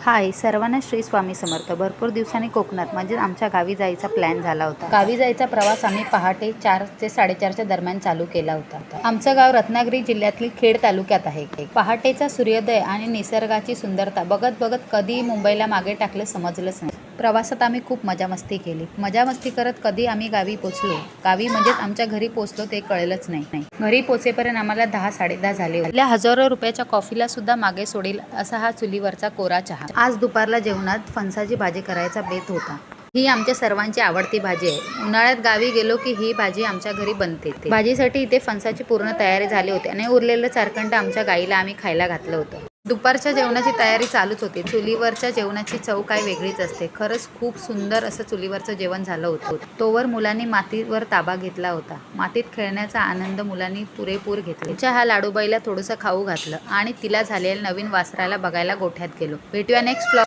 हाय सर्वांना श्री स्वामी समर्थ। भरपूर दिवसांनी कोकणात म्हणजे आमच्या गावी जायचा प्लॅन झाला होता। गावी जायचा प्रवास आम्ही पहाटे 4 ते 4:30च्या दरम्यान चालू केला होता। आमचं गाव रत्नागिरी जिल्ह्यातील खेड तालुक्यात आहे। पहाटेचा सूर्योदय आणि निसर्गाची सुंदरता बघत बघत कधी मुंबईला मागे टाकलं समजलंच नाही। प्रवासात आम्ही खूप मजामस्ती केली। मजामस्ती करत कधी आम्ही गावी पोचलो, गावी म्हणजेच आमच्या घरी पोचलो ते कळलंच नाही। घरी पोचेपर्यंत आम्हाला 10-10:30 झाले होते। आपल्या हजारो रुपयाच्या कॉफीला सुद्धा मागे सोडेल असा हा चुलीवरचा कोरा चहा। आज दुपारला जेवणात फणसाची भाजी करायचा बेत होता। ही आमच्या सर्वांची आवडती भाजी आहे। उन्हाळ्यात गावी गेलो की ही भाजी आमच्या घरी बनते। भाजीसाठी इथे फणसाची पूर्ण तयारी झाली होती आणि उरलेलं चारकंड आमच्या गाईला आम्ही खायला घातलं होतं। दुपारच्या जेवणाची तयारी चालूच होती। चुलीवरच्या जेवणाची चव काय वेगळीच असते। खरंच खूप सुंदर असं चुलीवरचं जेवण झालं होतं। तोवर मुलांनी मातीवर ताबा घेतला होता। मातीत खेळण्याचा आनंद मुलांनी पुरेपूर घेतला। हा लाडूबाईला थोडंसं खाऊ घातलं आणि तिला झालेल्या नवीन वासराला बघायला गोठ्यात गेलो। भेटूया नेक्स्ट